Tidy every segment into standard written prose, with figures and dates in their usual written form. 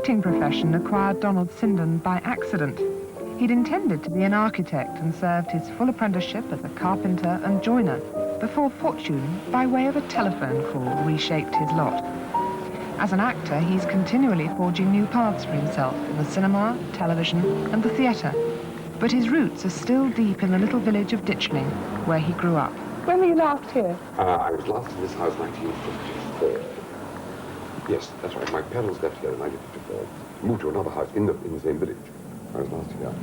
acting profession acquired Donald Sinden by accident. He'd intended to be an architect and served his full apprenticeship as a carpenter and joiner before fortune, by way of a telephone call, reshaped his lot. As an actor, he's continually forging new paths for himself in the cinema, television and the theatre. But his roots are still deep in the little village of Ditchling, where he grew up. When were you last here? I was last in this house in 1954. Yes, that's right. My parents left here in 1954, moved to another house in the same village. I was last here.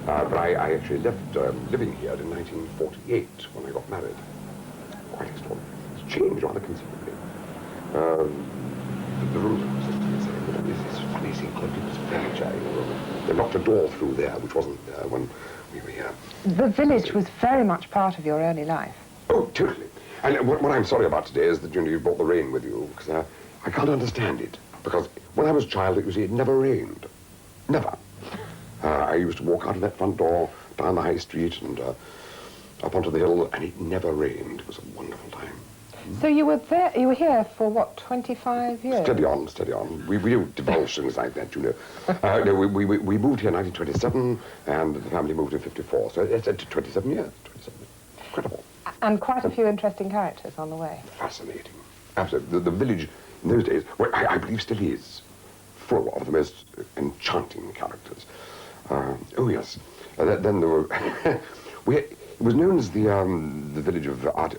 But I actually left living here in 1948 when I got married. Quite extraordinary. It's changed rather considerably. The rooms are exactly the same, but it's funny seeing other people's furniture. You know, they locked a door through there, which wasn't there when we were here. The village was very much part of your early life. Oh, totally. And what I'm sorry about today is that you brought the rain with you, because I can't understand it. Because when I was a child, it never rained. Never. I used to walk out of that front door, down the high street, and up onto the hill, and it never rained. It was a wonderful time. So you were here for, what, 25 years? Steady on, steady on. We don't divulge things like that, you know. No, we moved here in 1927, and the family moved in 54. So it's 27 years. 27 years. Incredible. And quite a few interesting characters on the way. Fascinating. Absolutely. The village in those days, well, I believe still is, full of the most enchanting characters. Oh, yes. Then there were... it was known as the village of art...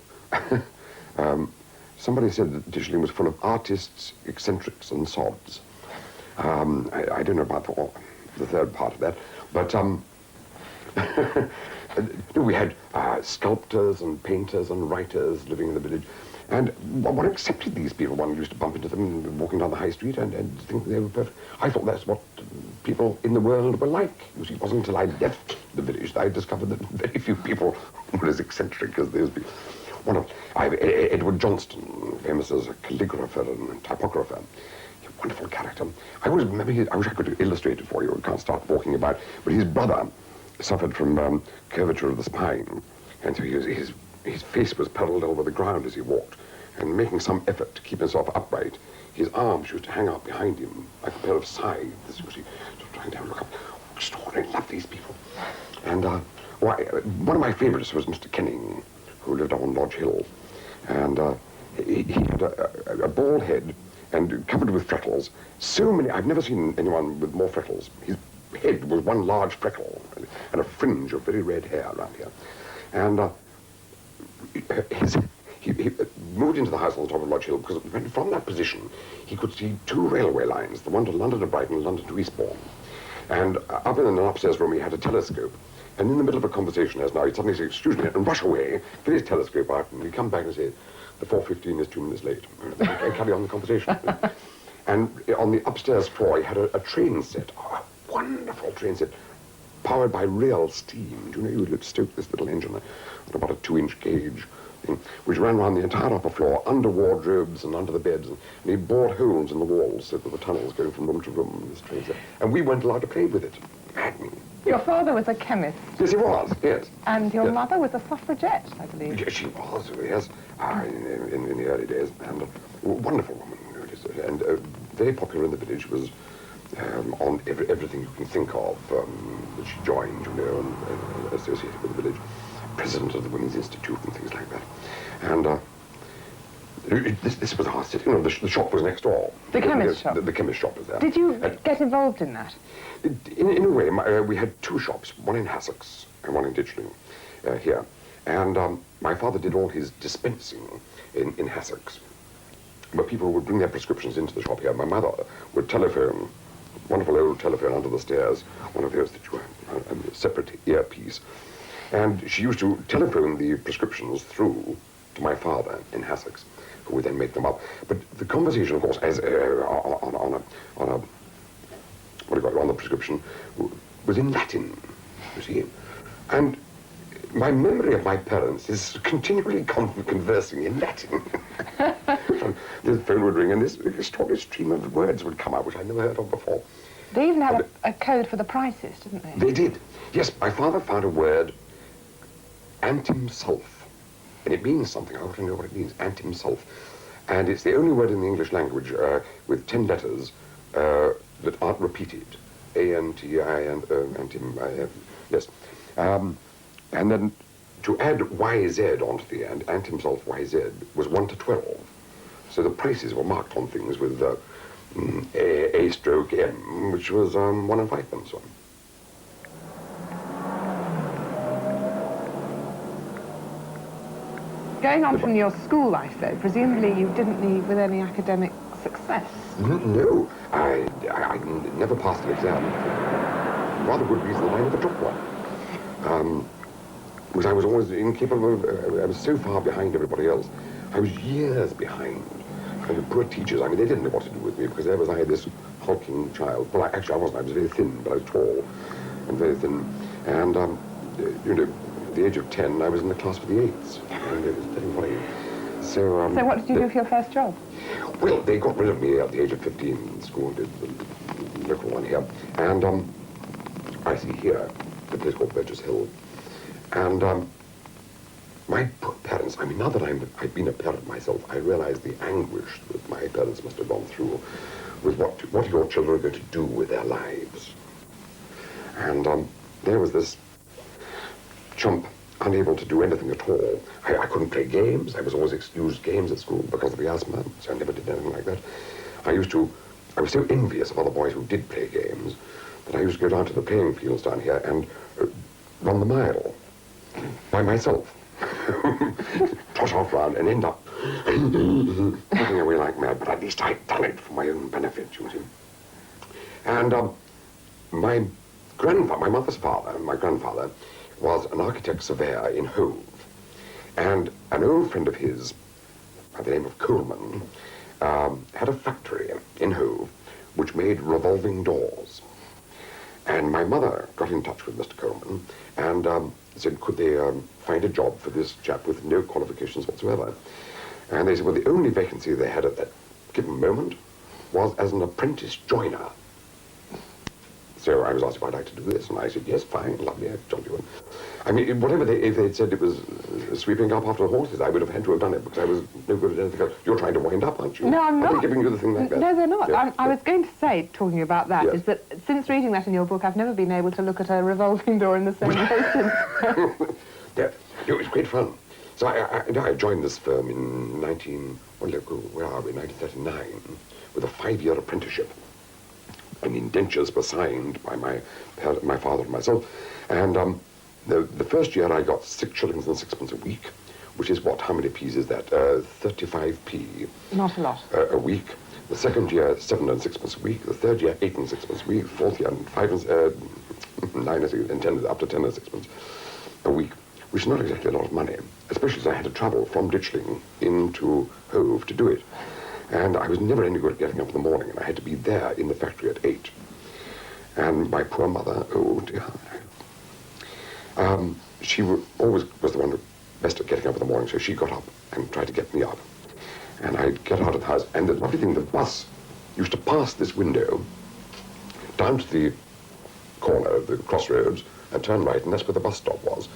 somebody said that Ditchling was full of artists, eccentrics, and sods. I don't know about the third part of that, but we had sculptors and painters and writers living in the village, and one accepted these people. One used to bump into them walking down the high street and think they were perfect. I thought that's what people in the world were like. You see, it wasn't until I left the village that I discovered that very few people were as eccentric as those people. One of Edward Johnston, famous as a calligrapher and typographer, a wonderful character. I always remember I wish I could illustrate it for you. I can't start walking about. But his brother suffered from curvature of the spine, and so his face was parallel over the ground as he walked, and making some effort to keep himself upright, his arms used to hang out behind him like a pair of scythes. You see, trying to look up. Extraordinary. I love these people. And one of my favorites was Mr. Kenning, who lived up on Lodge Hill, and he had a bald head and covered with freckles. So many, I've never seen anyone with more freckles. His head was one large freckle and a fringe of very red hair around here. And he moved into the house on the top of Lodge Hill because from that position he could see two railway lines, the one to London to Brighton and London to Eastbourne. And up in an upstairs room he had a telescope. And in the middle of a conversation as now, he'd suddenly say, excuse me, and rush away, get his telescope out, and he'd come back and say, the 4:15 is 2 minutes late. And carry on the conversation. And on the upstairs floor, he had a train set, a wonderful train set, powered by real steam. Do you know, you would stoke this little engine on about a 2-inch gauge thing, which ran around the entire upper floor, under wardrobes and under the beds, and he bored holes in the walls so that there were tunnels going from room to room in this train set. And we weren't allowed to play with it. Maddening. Your father was a chemist. Yes, he was, yes. And your mother was a suffragette, I believe. Yes, she was, yes, in the early days. And a wonderful woman, and very popular in the village, was on everything you can think of that she joined, you know, and associated with the village. President of the Women's Institute and things like that. And this was our city. You know, the shop was next door. The chemist shop? The chemist shop was there. Did you get involved in that? In a way, we had two shops, one in Hassocks and one in Ditchling here. And my father did all his dispensing in Hassocks. But people would bring their prescriptions into the shop here. My mother would telephone, wonderful old telephone under the stairs, one of those that you had a separate earpiece. And she used to telephone the prescriptions through to my father in Hassocks, who would then make them up. But the conversation, of course, as on the prescription, was in Latin, you see. And my memory of my parents is continually conversing in Latin. The phone would ring and this extraordinary stream of words would come out, which I'd never heard of before. They even had a code for the prices, didn't they? They did. Yes, my father found a word, antim-sulf. And it means something. I want to know what it means, antim-sulf. And it's the only word in the English language with 10 letters that aren't repeated. A-N-T-I and antim, yes. And then to add YZ onto the end, antim self YZ, was 1 to 12. So the prices were marked on things with A stroke M, which was 1 and 5 pence on. Going on from your school life, though, presumably you didn't leave with any academic success. No, I never passed an exam. Rather good reason that I never dropped one. Because I was always incapable of, I was so far behind everybody else. I was years behind. And the poor teachers, I mean, they didn't know what to do with me because there was I, this hulking child. Well, actually I wasn't, I was very thin, but I was tall and very thin. And, you know, at the age of 10, I was in the class for the 8s. And it was very funny. So what did you do for your first job? Well, they got rid of me at the age of 15 in school, did the local one here. And I see here, the place called Burgess Hill. And my poor parents, I mean, now that I've been a parent myself, I realize the anguish that my parents must have gone through with what your children are going to do with their lives. And there was this chump unable to do anything at all. I couldn't play games. I was always excused games at school because of the asthma, so I never did anything like that. I was so envious of other boys who did play games that I used to go down to the playing fields down here and run the mile by myself. Toss off round and end up putting away like mad, but at least I'd done it for my own benefit, you see. And my mother's father, my grandfather, was an architect surveyor in Hove. And an old friend of his, by the name of Coleman, had a factory in Hove which made revolving doors. And my mother got in touch with Mr. Coleman and said, could they find a job for this chap with no qualifications whatsoever? And they said, well, the only vacancy they had at that given moment was as an apprentice joiner. So I was asked if I'd like to do this, and I said, yes, fine, lovely, I've jolly well. I mean, whatever if they'd said it was sweeping up after the horses, I would have had to have done it, because I was no good at anything else. You're trying to wind up, aren't you? No, I'm not. Are they giving you the thing like that? No, they're not. Yes. I was going to say, talking about that, Yes. is that since reading that in your book, I've never been able to look at a revolving door in the same way since. Yeah, it was great fun. So I joined this firm in 1939, with a 5-year apprenticeship. And indentures were signed by my father and myself. And the first year I got 6 shillings and 6 pence a week, which is what, how many p's is that? 35p. Not a lot. A week. The second year, 7 and 6 pence a week. The third year, 8 and 6 pence a week. Fourth year, 5 and 9 and 10, up to 10 and 6 pence a week, which is not exactly a lot of money, especially as I had to travel from Ditchling into Hove to do it. And I was never any good at getting up in the morning, and I had to be there in the factory at 8. And my poor mother, oh dear, she always was the one best at getting up in the morning, so she got up and tried to get me up. And I'd get out of the house, and the lovely thing, the bus used to pass this window down to the corner of the crossroads and turn right, and that's where the bus stop was.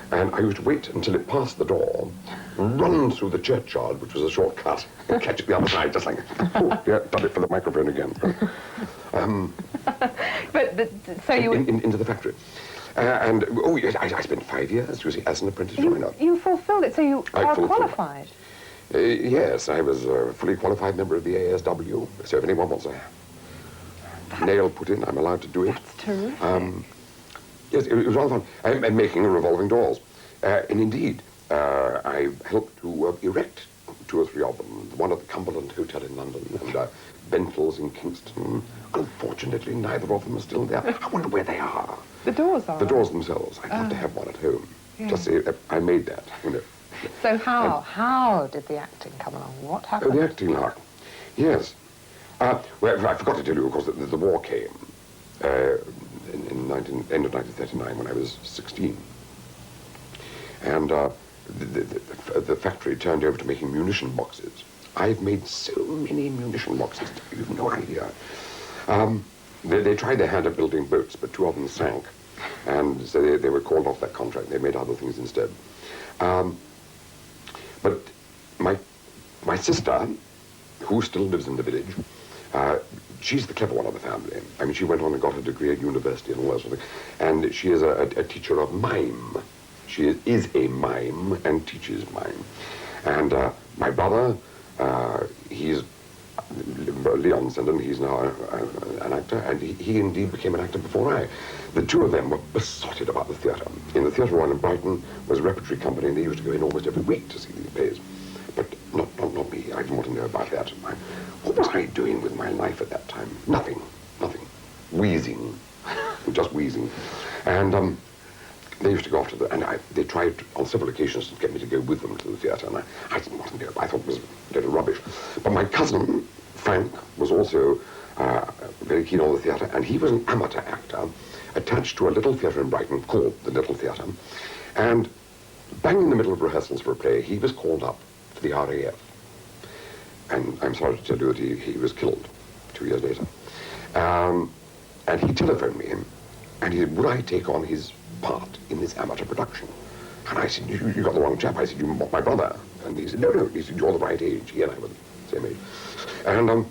And I used to wait until it passed the door, run through the churchyard, which was a shortcut, and catch it the other side, just like, oh, yeah, done it for the microphone again. So you... Into the factory. And, oh, yes, I spent 5 years, you see, as an apprentice joiner. You fulfilled it, so you are qualified. Yes, I was a fully qualified member of the ASW, so if anyone wants a nail put in, I'm allowed to do it. That's terrific. Yes, it was rather fun. I'm making revolving doors. And indeed, I helped to erect 2 or 3 of them. One at the Cumberland Hotel in London and Bentle's in Kingston. Unfortunately, neither of them are still there. I wonder where they are. The doors are? The doors themselves. I'd love to have one at home. Yeah. Just say, I made that, you know. So how did the acting come along? What happened? Oh, the acting lark. Yes. Well, I forgot to tell you, of course, that the war came. In end of 1939 when I was 16. And the factory turned over to making munition boxes. I've made so many munition boxes, you've no idea. They tried their hand at building boats, but 2 of them sank. And so they were called off that contract. They made other things instead. But my sister, who still lives in the village, she's the clever one of the family. I mean, she went on and got a degree at university and all that sort of thing. And she is a teacher of mime. She is a mime and teaches mime. And my brother, he's Leon Sinden, he's now an actor, and he indeed became an actor before I. The two of them were besotted about the theatre. In the Theatre Royal in Brighton was a repertory company, and they used to go in almost every week to see these plays. But not me. I didn't want to know about that. What was I doing with my life at that time? Nothing. Wheezing. Just wheezing. And they used to go off to they tried on several occasions to get me to go with them to the theatre, and I didn't want to do it. I thought it was a little rubbish. But my cousin, Frank, was also very keen on the theatre, and he was an amateur actor attached to a little theatre in Brighton called the Little Theatre. And bang in the middle of rehearsals for a play, he was called up to the RAF. And I'm sorry to tell you that he was killed 2 years later. And he telephoned me, and he said, would I take on his part in this amateur production? And I said, you got the wrong chap. I said, you mock my brother. And he said, no. He said, you're the right age. He and I were the same age. And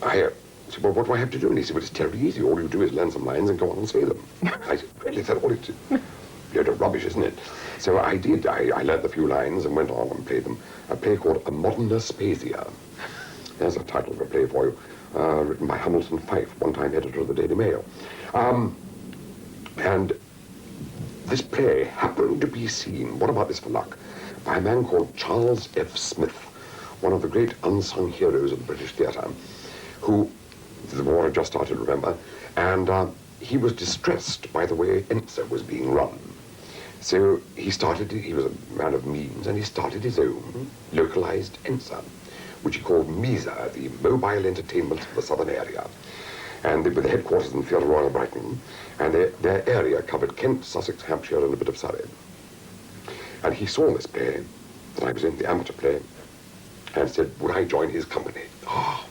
I said, well, what do I have to do? And he said, well, it's terribly easy. All you do is learn some lines and go on and say them. I said, really? Is that all it's rubbish, isn't it? So I did. I learned a few lines and went on and played them. A play called A Modern Aspasia. There's a title of a play for you, written by Hamilton Fyfe, one-time editor of the Daily Mail. And this play happened to be seen, what about this for luck, by a man called Charles F. Smith, one of the great unsung heroes of the British theatre, who, the war had just started, remember, and he was distressed by the way ENSA was being run. So he was a man of means, and he started his own localized ENSA, which he called MISA, the Mobile Entertainment of the Southern Area. And they were the headquarters in the Theatre Royal Brighton, and their area covered Kent, Sussex, Hampshire, and a bit of Surrey. And he saw this play that I was in, the amateur play, and said, would I join his company? Oh,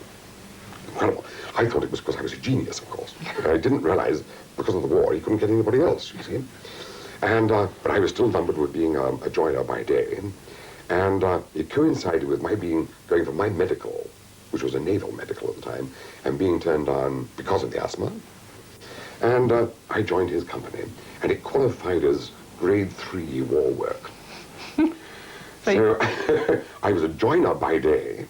incredible. I thought it was because I was a genius, of course. But I didn't realize, because of the war, he couldn't get anybody else, you see. And, but I was still numbered with being a joiner by day. And it coincided with my going for my medical, which was a naval medical at the time, and being turned down because of the asthma. And I joined his company, and it qualified as grade 3 war work. So I was a joiner by day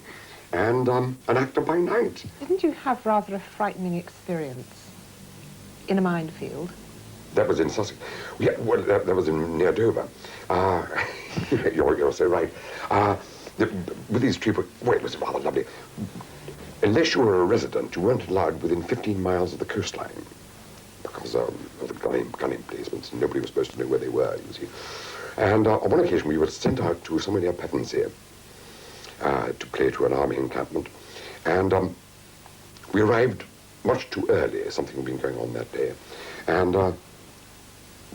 and an actor by night. Didn't you have rather a frightening experience in a minefield? That was in Sussex. Yeah, well, that was near Dover. You're so right. With these people, well, it was rather lovely. Unless you were a resident, you weren't allowed within 15 miles of the coastline because of the gun emplacements. Nobody was supposed to know where they were, you see. And on one occasion, we were sent out to somewhere near Pevensey to play to an army encampment. And we arrived much too early. Something had been going on that day. And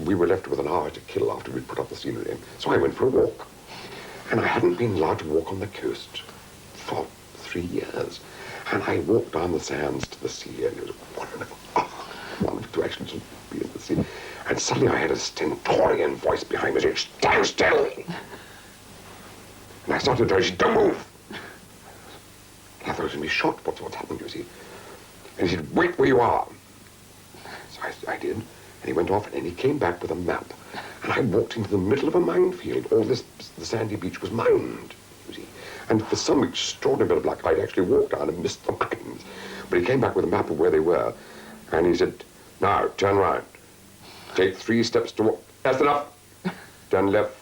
we were left with an hour to kill after we'd put up the scenery. So I went for a walk. And I hadn't been allowed to walk on the coast for 3 years. And I walked down the sands to the sea, and it was wonderful. Oh, wonderful to actually just be in the sea. And suddenly I had a stentorian voice behind me saying, stand still! And I started to say, don't move! And I thought I was going to be shot. What's happened, you see? And he said, wait where you are. So I did. And he went off, and he came back with a map. And I walked into the middle of a minefield. All the sandy beach was mined, you see. And for some extraordinary bit of luck, I'd actually walked down and missed the mines. But he came back with a map of where they were. And he said, now, turn round. Take 3 steps toward... That's enough. Turn left.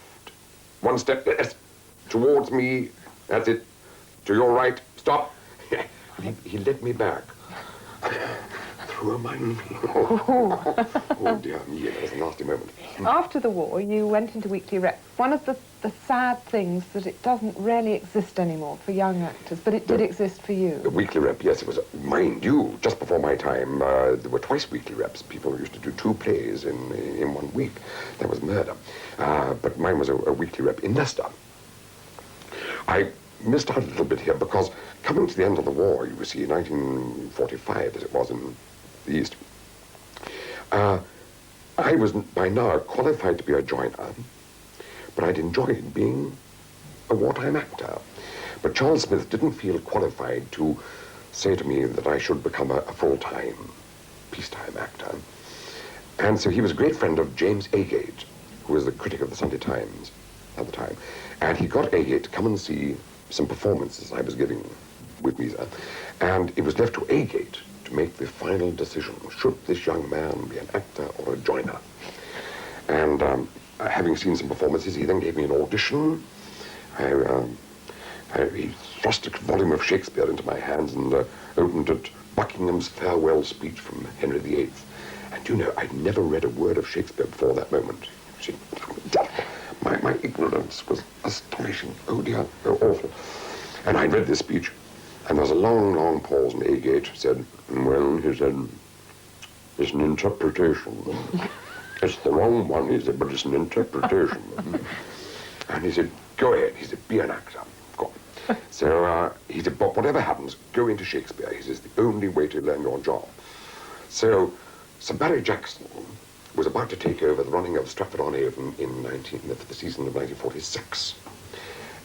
1 step towards me. That's it. To your right. Stop. He led me back. Through a minefield. Oh, dear me, that was a nasty moment. After the war, you went into weekly rep. One of the sad things that it doesn't really exist anymore for young actors, but it did exist for you. The weekly rep, yes, it was, mind you, just before my time, there were twice weekly reps. People used to do 2 plays in 1 week. That was murder. But mine was a weekly rep in Leicester. I missed out a little bit here because coming to the end of the war, you see, 1945, as it was in the East, I was by now qualified to be a joiner, but I'd enjoyed being a wartime actor. But Charles Smith didn't feel qualified to say to me that I should become a full-time, peacetime actor. And so he was a great friend of James Agate, who was the critic of the Sunday Times at the time. And he got Agate to come and see some performances I was giving with Misa. And it was left to Agate to make the final decision. Should this young man be an actor or a joiner? And having seen some performances, he then gave me an audition. He thrust a volume of Shakespeare into my hands and opened at Buckingham's farewell speech from Henry VIII. And you know, I'd never read a word of Shakespeare before that moment. My ignorance was astonishing. Oh dear, oh awful. And I read this speech, and there was a long, long pause, and Agate said, well, he said, it's an interpretation. It's the wrong one, he said, but it's an interpretation. And he said, go ahead. He said, be an actor. Go on. So he said, but whatever happens, go into Shakespeare. He says, the only way to learn your job. So Sir Barry Jackson was about to take over the running of Stratford-on-Avon for the season of 1946.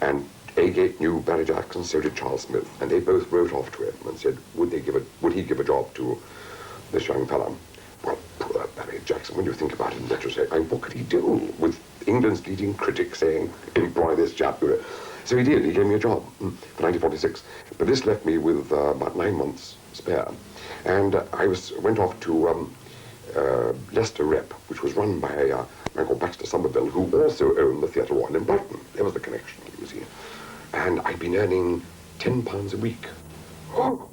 And Agate knew Barry Jackson, so did Charles Smith, and they both wrote off to him and said, would he give a job to this young fellow? Well, poor Barry Jackson, when you think about it in retrospect, what could he do with England's leading critic saying, employ this chap? So he did, he gave me a job for 1946. But this left me with about 9 months spare. And I went off to Leicester Rep, which was run by a man called Baxter Somerville, who also owned the Theatre Royal in Brighton. There was the connection, you see. And I'd been earning £10 a week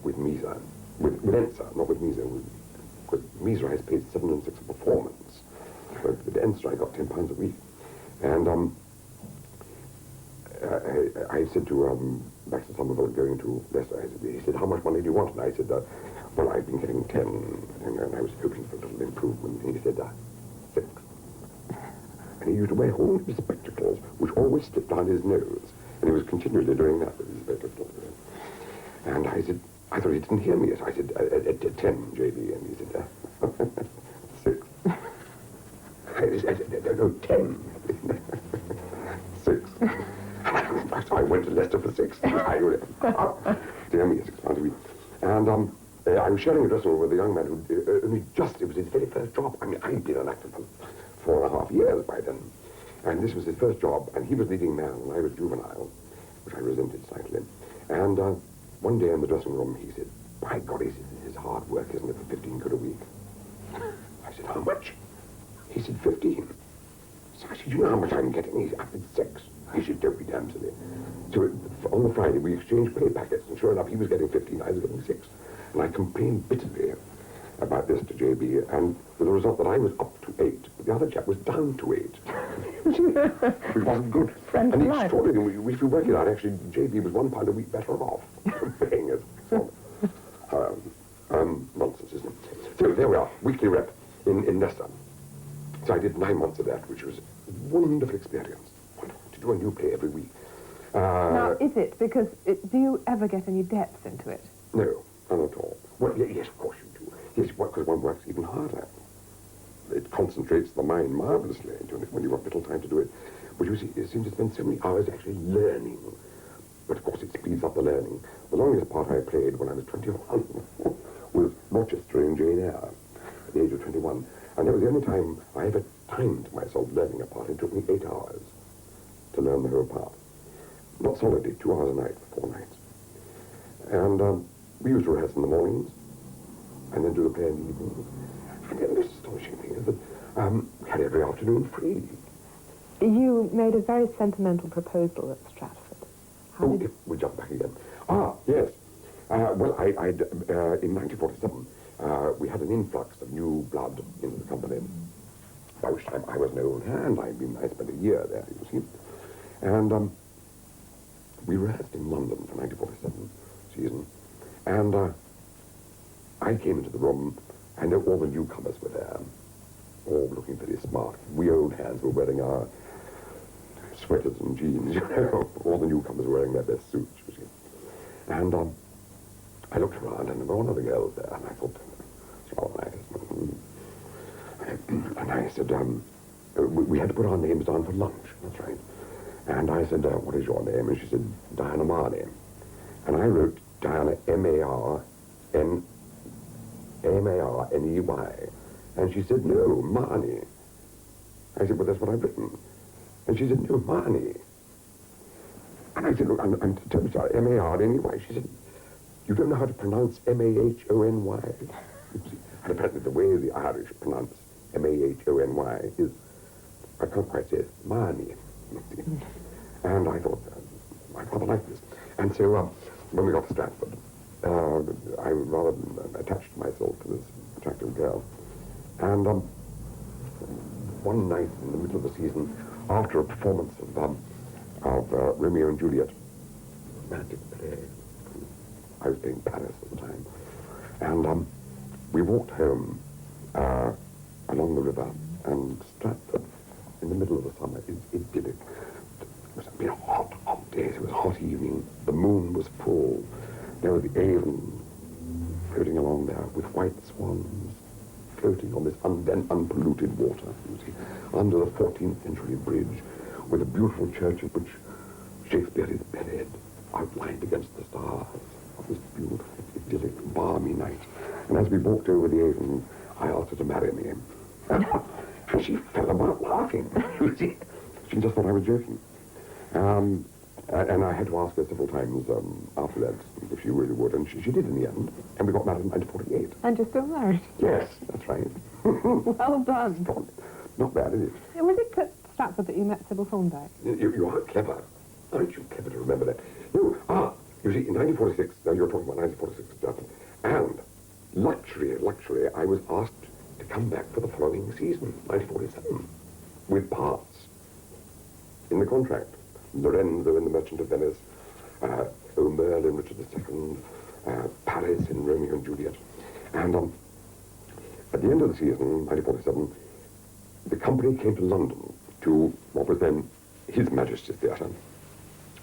with Misa, with Ensa, not with Misa. Because Misa I was paid 7 and 6 a performance. But with Ensa I got £10 a week. And I said to Baxter Somerville going to Leicester, he said, how much money do you want? And I said, well, I've been getting 10, and I was hoping for a little improvement. And he said, 6. And he used to wear horn spectacles, which always slipped down his nose. And he was continually doing that with his spectacles. And I said, I thought he didn't hear me. I said, 10, JB. And he said, 6. I said, no, 10. 6. So I went to Leicester for 6. Dear me, £6 a week. And I was sharing a dressing room with a young man who only just, it was his very first job. I mean, I'd been an actor for 4.5 years by then. And this was his first job, and he was leading man, and I was juvenile, which I resented slightly. And one day in the dressing room, he said, by God, he said, this is hard work, isn't it, for 15 quid a week? I said, how much? He said, 15. So I said, you know how much I'm getting? He said, I said, 6. I said, don't be damned silly. So on the Friday, we exchanged pay packets, and sure enough, he was getting 15, I was getting 6. And I complained bitterly about this to JB, and with the result that I was up to 8, but the other chap was down to 8. Which wasn't good. Friend and for life. extraordinary, if you work it out, actually, JB was £1 a week better off paying it. So, nonsense, isn't it? So there we are, weekly rep in Leicester. So I did 9 months of that, which was a wonderful experience. Wonderful, to do a new play every week. Now, is it? Because do you ever get any depth into it? No, none at all. Well, yes, of course you do. Yes, because one works even harder. It concentrates the mind marvelously when you've got little time to do it. But you see, you seem to spend so many hours actually learning. But of course it speeds up the learning. The longest part I played when I was 21 was Rochester in Jane Eyre at the age of 21. And that was the only time I ever timed myself learning a part. It took me 8 hours to learn the whole part. Not solidly, 2 hours a night for 4 nights. And we used to rehearse in the mornings and then do the play in the evenings. And the most astonishing thing is that we had every afternoon free. You made a very sentimental proposal at Stratford. How did we jump back again. Ah, yes. Well, in 1947, we had an influx of new blood into the company, by which time I was an old hand. I spent a year there, you see. And we rehearsed in London for 1947 season. And I came into the room, and all the newcomers were there, all looking very smart. We old hands were wearing our sweaters and jeans, you know. All the newcomers were wearing their best suits, you see. And I looked around, and there were one of the girls there, and I thought, it's all nice. And I said, we had to put our names down for lunch, that's right. And I said, what is your name? And she said, Diana Marley. And I wrote Diana, M-A-R-N-E-Y. And she said, no, Marnie. I said, well, that's what I've written. And she said, no, Marnie. And I said, look, I'm terribly sorry, M-A-R-N-E-Y. She said, you don't know how to pronounce M-A-H-O-N-Y. And apparently the way the Irish pronounce M-A-H-O-N-Y is, I can't quite say it, Marnie. And I thought, I'd rather like this. And so when we got to Stratford, I rather attached myself to this attractive girl. And one night in the middle of the season, after a performance of Romeo and Juliet, romantic play, I was playing Paris at the time, and we walked home along the river, and Stratford, in the middle of the summer, is idyllic. It was been hot, hot days. It was a hot evening. The moon was full. There was the Avon floating along there with white swans floating on this then unpolluted water, you see, under the 14th century bridge with a beautiful church in which Shakespeare is buried, outlined against the stars of this beautiful, idyllic, balmy night. And as we walked over the Avon, I asked her to marry me. And she fell about laughing. You see, she just thought I was joking. And I had to ask her several times after that if she really would, and she did in the end, and we got married in 1948. And you're still married? Yes, that's right. Well done. Not bad, is it? Was it at Stratford that you met Sybil Thorndike? You are clever. Aren't you clever to remember that? You see, in 1946, now you're talking about 1946 Stratford, and luxury, I was asked to come back for the following season, 1947, with parts in the contract. Lorenzo in The Merchant of Venice, O'Merle in Richard II, Paris in Romeo and Juliet. And at the end of the season, 1947, the company came to London to what was then His Majesty's Theatre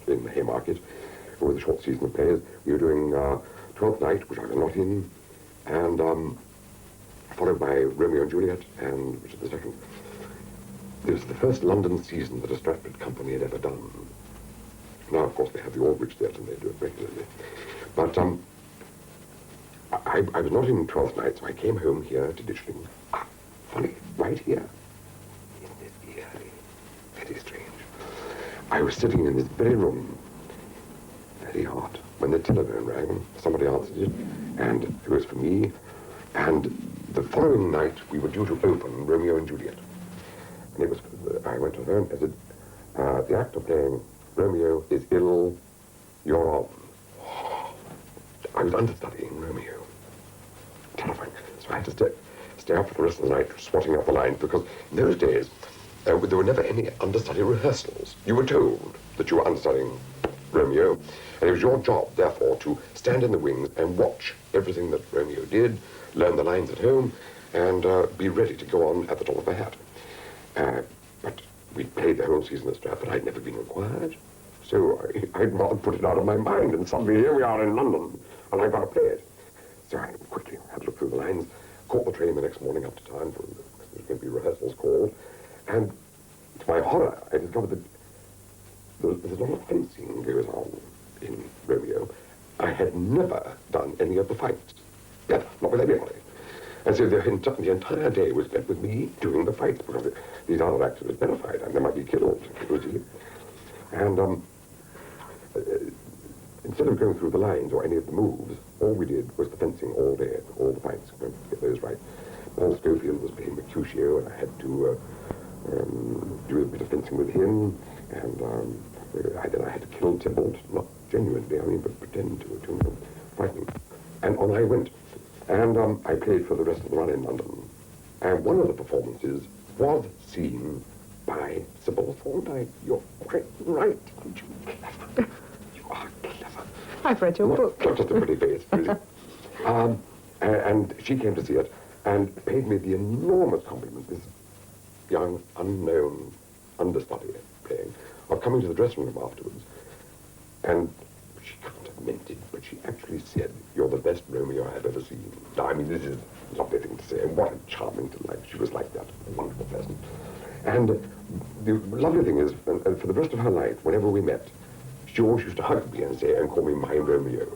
in the Haymarket, with a short season of plays. We were doing Twelfth Night, which I was not in, and followed by Romeo and Juliet and Richard II. It was the first London season that a Stratford company had ever done. Now, of course, they have the Aldwych Theatre and they do it regularly. But I was not in Twelfth Night, so I came home here to Ditchling. Funny, right here. Isn't it eerie? Very strange. I was sitting in this very room, very hot, when the telephone rang. Somebody answered it, and it was for me. And the following night, we were due to open Romeo and Juliet. And it was, I went to her and I said, the actor playing Romeo is ill, you're on. I was understudying Romeo. Terrifying. So I had to stay up for the rest of the night swatting out the lines, because in those days, there were never any understudy rehearsals. You were told that you were understudying Romeo, and it was your job, therefore, to stand in the wings and watch everything that Romeo did, learn the lines at home, and be ready to go on at the top of the hat. But we played the whole season at Stratford. I'd never been required. So I'd rather put it out of my mind, and suddenly here we are in London, and I've got to play it. So I quickly had to look through the lines, caught the train the next morning up to town, for there was going to be rehearsals called, and to my horror, I discovered that there's a lot of fencing goes on in Romeo. I had never done any of the fights. Never, not with anybody. And so the entire day was spent with me doing the fights, because these other actors were terrified, and they might be killed. And instead of going through the lines or any of the moves, all we did was the fencing all day, all the fights, to get those right. Paul Schofield was playing Mercutio, and I had to do a bit of fencing with him, and then I had to kill Tybalt, not genuinely, I mean, but pretend to fight him. And on I went. And I played for the rest of the run in London. And one of the performances was seen by Sybil Thorndike. You're quite right, aren't you? Clever. You are clever. I've read your book. Not just a pretty face, really. And she came to see it and paid me the enormous compliment, this young, unknown understudy playing, of coming to the dressing room afterwards. And she can't have meant it, but she actually said, you're the best Romeo I've ever seen. I mean, this is a lovely thing to say, and what a charming delight. She was like that, a wonderful person. And the lovely thing is, and for the rest of her life, whenever we met, she always used to hug me and say, and call me my Romeo.